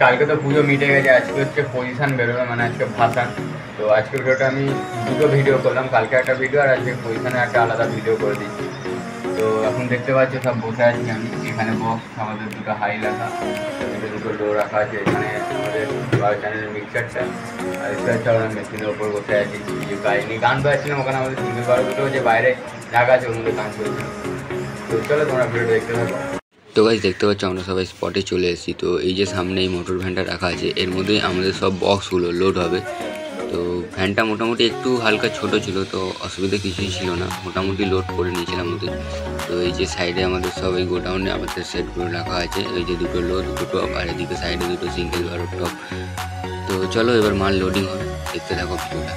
কালকে তো পুজো মিটে গেছে, আজকে হচ্ছে পজিশন বেরোবে, মানে আজকে ভাসান। তো আজকের ভিডিওটা আমি দুটো ভিডিও করলাম, কালকে একটা ভিডিও আর আজকে পজিশনে একটা আলাদা ভিডিও করে দিচ্ছি। তো এখন দেখতে পাচ্ছি সব বসে আছি আমি, এখানে বক্স আমাদের দুটো হাই রাখা, দুটো লো রাখা আছে, এখানে আমাদের চ্যানেলের মিক্সারটা, আর এটা হচ্ছে আমরা মেশিনের ওপর বসে আছি। যে গাইনি গান বাজছিলাম ওখানে আমাদের সিঙ্গেল বার দুটো যে বাইরে জায়গা আছে ওর মধ্যে গান চলছিলাম। তো চলো তোমরা ভিডিওটা দেখতে থাকো। তো গাইস দেখতে পাচ্ছ আমরা সবাই স্পটে চলে এসেছি। তো এই যে সামনে এই মোটর ভ্যানটা রাখা আছে, এর মধ্যেই আমাদের সব বক্সগুলো লোড হবে। তো ভ্যানটা মোটামুটি একটু হালকা ছোট ছিল, তো অসুবিধা কিছুই ছিল না, মোটামুটি লোড করে নিয়েছিলাম ওদের। তো এই যে সাইডে আমাদের সব এই গোডাউনে আমাদের সেটগুলো রাখা আছে, এই যে দুটো লো দুটো টপ, আর এদিকে সাইডে দুটো সিঙ্গেল বারো টপ। তো চলো এবার মাল লোডিং হবে, দেখতে থাকো ভিডিওটা।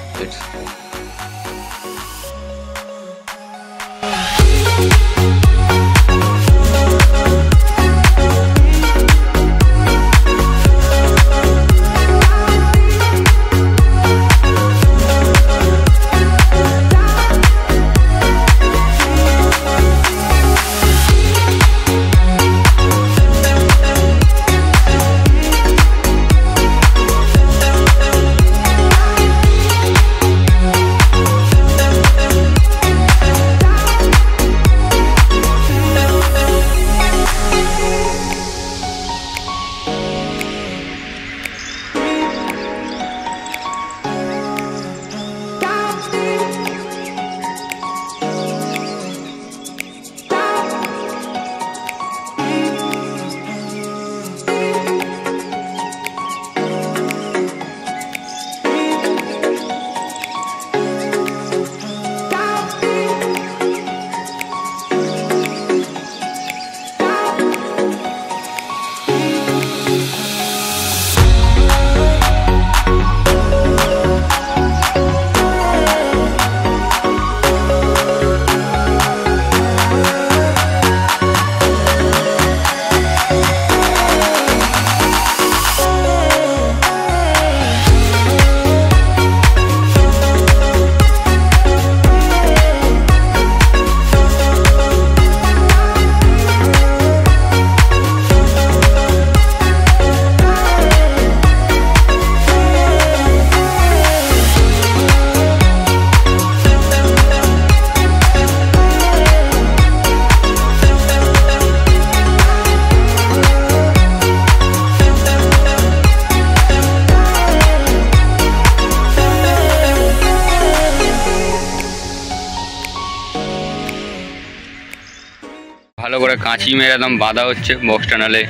ভালো করে কাঁচি মেরে একদম বাঁধা হচ্ছে বক্সটা, নাহলে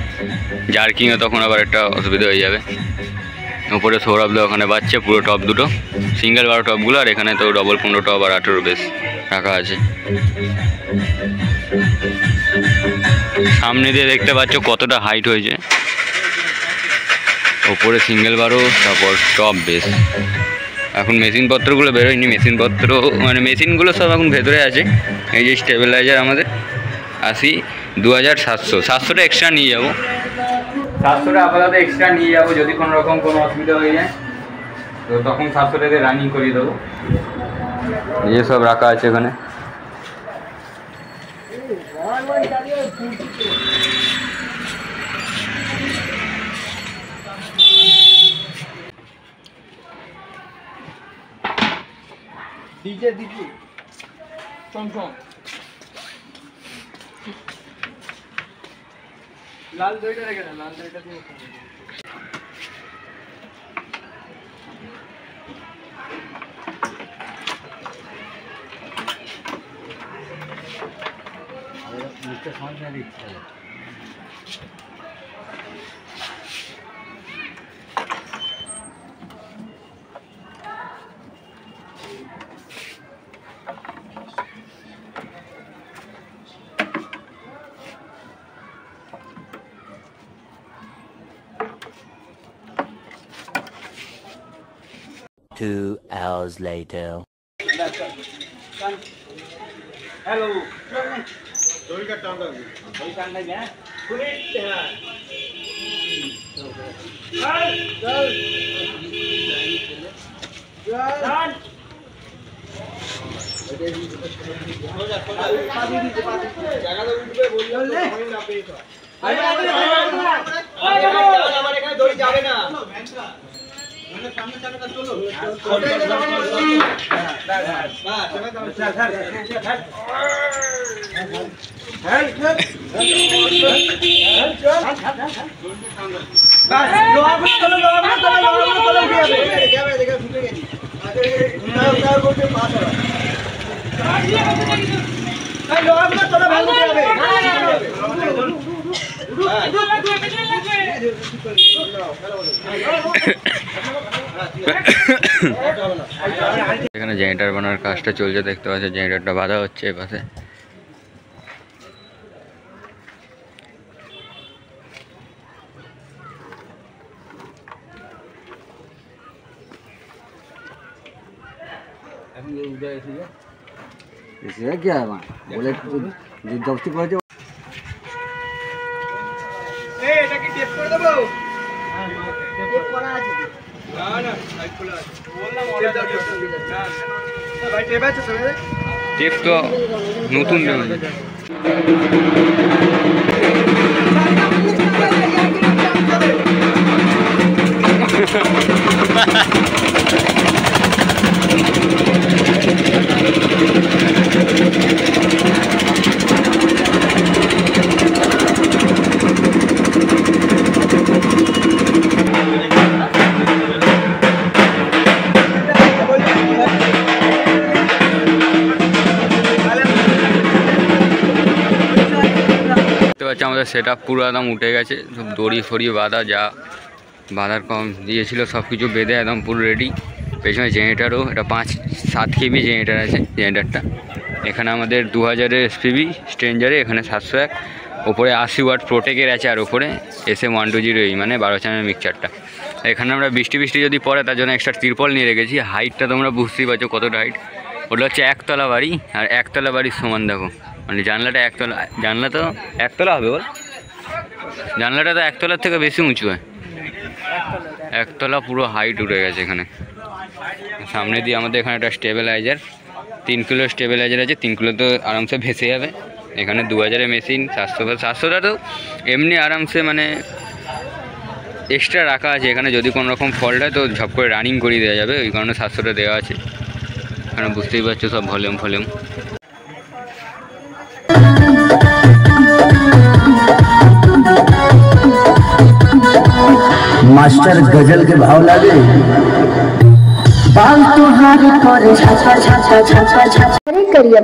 জার্কিংয়ে তখন আবার একটা অসুবিধা হয়ে যাবে। উপরে সৌরভদা ওখানে বাজছে পুরো টপ দুটো সিঙ্গেল বারো টপগুলো, আর এখানে তো ডবল 15 টপ আর 18 বেস রাখা আছে। সামনে দিয়ে দেখতে পাচ্ছ কতটা হাইট হয়েছে, ওপরে সিঙ্গেল বারো তারপর টপ বেস। এখন মেশিনপত্রগুলো বেরোয়নি, মেশিনপত্র মানে মেশিনগুলো সব এখন ভেতরে আছে। এই যে স্টেবিলাইজার আমাদের 80 2700 এক্সট্রা নিয়ে যাবো, 700টা আপাতত এক্সট্রা নিয়ে যাবো, যদি কোনো রকম কোনো অসুবিধা হয়ে যায় তো তখন 700টাতে রানিং করিয়ে দেবো। এই সব রাখা আছে এখানে। ডিজে চমচম লাল দইটা রেখে না, লাল দইটা দিয়ে Two hours later. हेलो दही का टांगा गया पूरे चल चल জায়গাটা উঠবে বললে না পেয়ে তো আমার এখানে দড়ি যাবে এখানে জেনারেটর বানানোর কাজটা চলছে, দেখতে পাচ্ছ জেনারেটরটা বাঁধা হচ্ছে এপাশে। क्या है वहाँ बोले जब तक पहुँचे এটা কি টেপ করে দেবো? টেপ করা আছে না না সাইড খোলা আছে বললাম অর্ডার দাও না ভাই টেপ আছে সঙ্গে টেপ তো নতুন দেবে। আমাদের সেট আপ পুরো একদম উঠে গেছে, সব দড়ি ফড়ি বাঁধা, যা বাঁধার কম দিয়েছিল সব কিছু বেঁধে একদম পুরো রেডি। পেছনে জেনারেটারও, এটা 5-7 কেবি জেনারেটার আছে জেনারেটারটা। এখানে আমাদের 2000 SPB স্ট্রেঞ্জারে, এখানে 701, ওপরে 80 ওয়াট প্রোটেকের আছে, আর ওপরে SM120 মানে 12 চ্যানেল মিক্সচারটা। এখানে আমরা বৃষ্টি যদি পড়ে তার জন্য এক্সট্রা তিরপল নিয়ে রেখেছি। হাইটটা তোমরা বুঝতেই পারছো কতটা হাইট। ওটা হচ্ছে একতলা বাড়ি, আর একতলা বাড়ির সমান দেখো, মানে জানলাটা একতলা, জানলা তো একতলা হবে বল, জানলাটা তো একতলার থেকে বেশি উঁচু হয়, একতলা পুরো হাইট উঠে গেছে এখানে। সামনে দিয়ে আমাদের এখানে একটা স্টেবিলাইজার, 3 কিলো স্টেবিলাইজার আছে, 3 কিলো তো আরামসে ভেসে যাবে। এখানে 2000 মেশিন, 700টা তো এমনি আরামসে মানে এক্সট্রা রাখা আছে। এখানে যদি কোনো রকম ফল্ট হয় তো ঝপ করে রানিং করিয়ে দেওয়া যাবে, ওই কারণে 700টা দেওয়া আছে। এখানে বুঝতেই পারছো সব ভলিউম मास्टर गजल के भाव लागे बाल तुम्हारे करे छाछा छाछा छाछा छाछा करिए